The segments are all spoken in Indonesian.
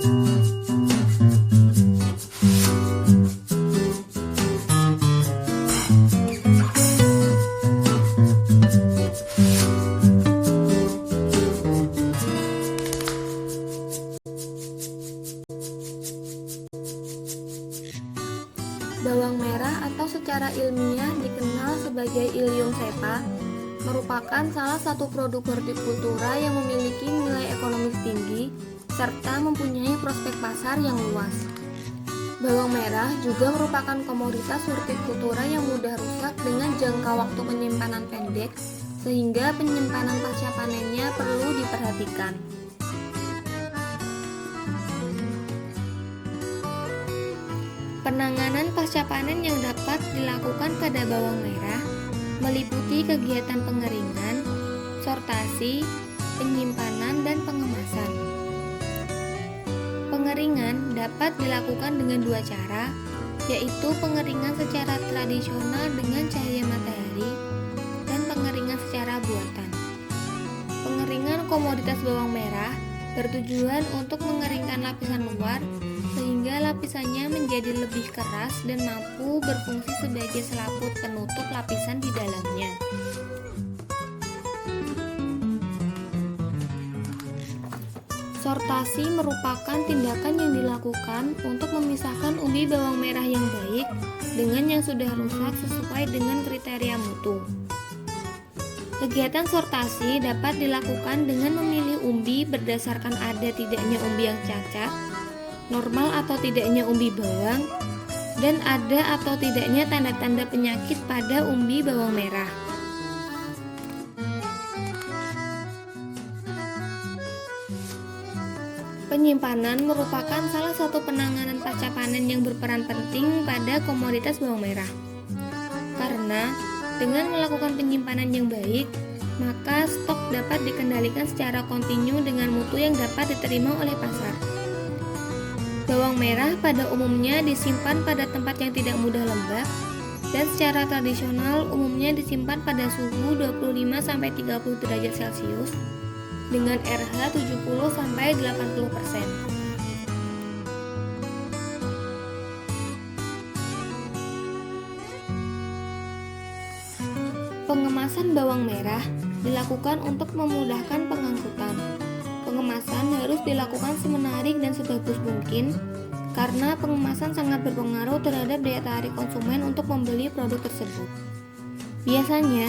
Bawang merah atau secara ilmiah dikenal sebagai Ilium cepa merupakan salah satu produk hortikultura yang memiliki nilai ekonomis tinggi serta mempunyai prospek pasar yang luas. Bawang merah juga merupakan komoditas hortikultura yang mudah rusak dengan jangka waktu penyimpanan pendek sehingga penyimpanan pasca panennya perlu diperhatikan. Penanganan pasca panen yang dapat dilakukan pada bawang merah meliputi kegiatan pengeringan, sortasi, penyimpanan, dan pengemasan. Pengeringan dapat dilakukan dengan dua cara, yaitu pengeringan secara tradisional dengan cahaya matahari dan pengeringan secara buatan. Pengeringan komoditas bawang merah bertujuan untuk mengeringkan lapisan luar sehingga lapisannya menjadi lebih keras dan mampu berfungsi sebagai selaput penutup lapisan di dalamnya. Sortasi merupakan tindakan yang dilakukan untuk memisahkan umbi bawang merah yang baik dengan yang sudah rusak sesuai dengan kriteria mutu. Kegiatan sortasi dapat dilakukan dengan memilih umbi berdasarkan ada tidaknya umbi yang cacat, normal atau tidaknya umbi bawang, dan ada atau tidaknya tanda-tanda penyakit pada umbi bawang merah. Penyimpanan merupakan salah satu penanganan pasca panen yang berperan penting pada komoditas bawang merah. Karena dengan melakukan penyimpanan yang baik, maka stok dapat dikendalikan secara kontinu dengan mutu yang dapat diterima oleh pasar. Bawang merah pada umumnya disimpan pada tempat yang tidak mudah lembab dan secara tradisional umumnya disimpan pada suhu 25-30 derajat Celcius dengan RH 70-80%. Pengemasan bawang merah dilakukan untuk memudahkan pengangkutan. Pengemasan harus dilakukan semenarik dan sebagus mungkin karena pengemasan sangat berpengaruh terhadap daya tarik konsumen untuk membeli produk tersebut. Biasanya,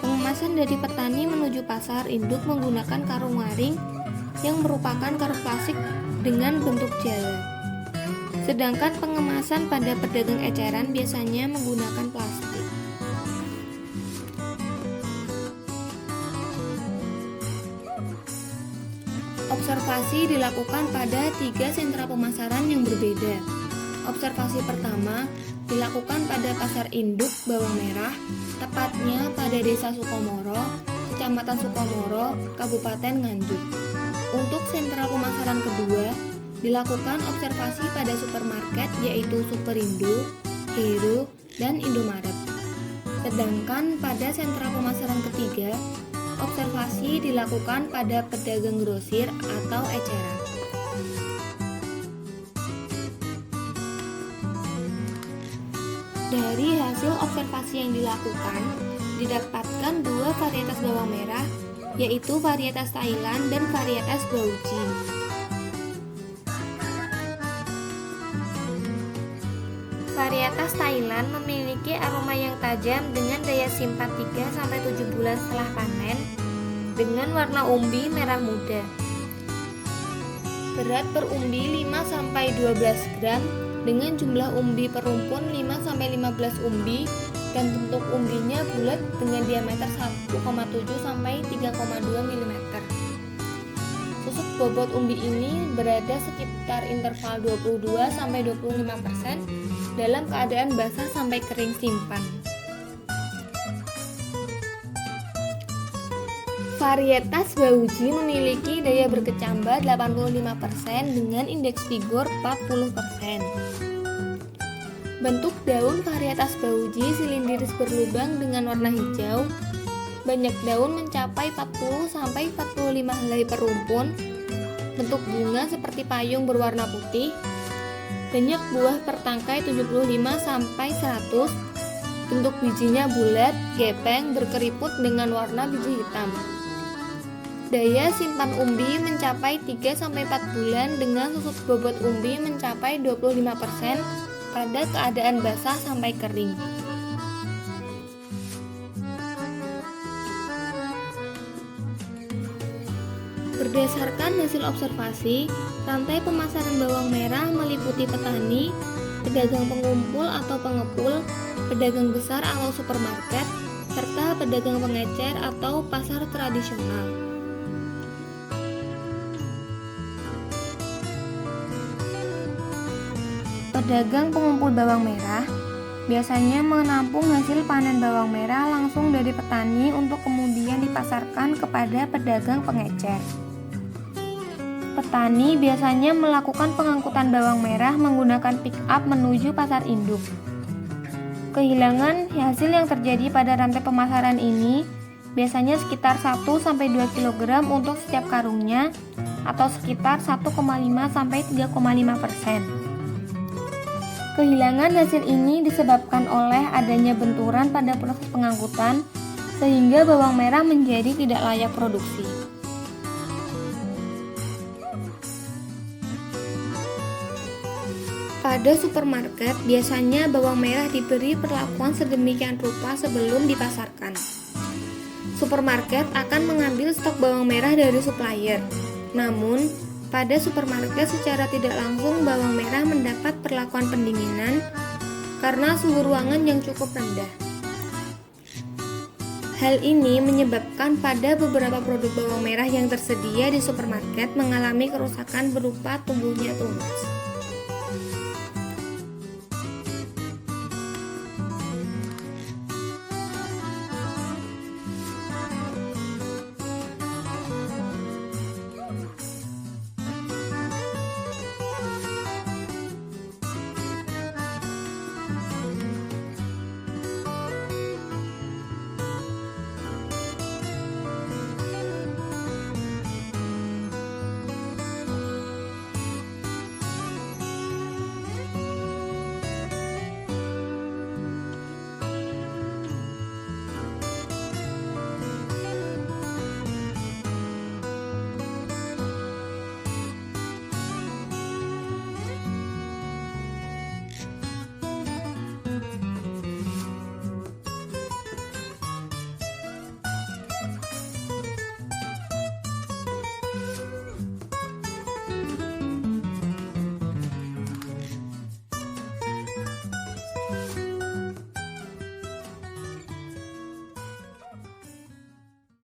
pengemasan dari petani menuju pasar induk menggunakan karung waring yang merupakan karung plastik dengan bentuk jala. Sedangkan pengemasan pada pedagang eceran biasanya menggunakan plastik. Observasi dilakukan pada 3 sentra pemasaran yang berbeda. Observasi pertama dilakukan pada pasar induk bawang merah, tepatnya pada Desa Sukomoro, Kecamatan Sukomoro, Kabupaten Nganjuk. Untuk sentra pemasaran kedua, dilakukan observasi pada supermarket yaitu Superindo, Hero, dan Indomaret. Sedangkan pada sentra pemasaran ketiga, observasi dilakukan pada pedagang grosir atau eceran. Dari hasil observasi yang dilakukan, didapatkan 2 varietas bawang merah, yaitu varietas Thailand dan varietas Baoji. Varietas Thailand memiliki aroma yang tajam dengan daya simpan 3-7 bulan setelah panen dengan warna umbi merah muda. Berat per umbi 5-12 gram dengan jumlah umbi per rumpun 5-15 umbi dan bentuk umbinya bulat dengan diameter 1,7-3,2 mm. Susut bobot umbi ini berada sekitar interval 22-25% dalam keadaan basah sampai kering simpan. Varietas Baoji memiliki daya berkecambah 85% dengan indeks vigor 40%. Bentuk daun varietas Baoji silindiris berlubang dengan warna hijau. Banyak daun mencapai 40-45 helai per rumpun bentuk bunga seperti payung berwarna putih, banyak buah per tangkai 75-100, bentuk bijinya bulat, gepeng, berkeriput dengan warna biji hitam. Daya simpan umbi mencapai 3-4 bulan dengan susut bobot umbi mencapai 25% pada keadaan basah sampai kering. Berdasarkan hasil observasi, rantai pemasaran bawang merah meliputi petani, pedagang pengumpul atau pengepul, pedagang besar atau supermarket, serta pedagang pengecer atau pasar tradisional. Pedagang pengumpul bawang merah biasanya menampung hasil panen bawang merah langsung dari petani untuk kemudian dipasarkan kepada pedagang pengecer. Petani biasanya melakukan pengangkutan bawang merah menggunakan pick up menuju pasar induk. Kehilangan hasil yang terjadi pada rantai pemasaran ini biasanya sekitar 1-2 kg untuk setiap karungnya atau sekitar 1,5-3,5%. Kehilangan hasil ini disebabkan oleh adanya benturan pada proses pengangkutan sehingga bawang merah menjadi tidak layak produksi. Pada supermarket, biasanya bawang merah diberi perlakuan sedemikian rupa sebelum dipasarkan. Supermarket akan mengambil stok bawang merah dari supplier. Namun, pada supermarket secara tidak langsung bawang merah mendapat perlakuan pendinginan karena suhu ruangan yang cukup rendah. Hal ini menyebabkan pada beberapa produk bawang merah yang tersedia di supermarket mengalami kerusakan berupa tumbuhnya tunas.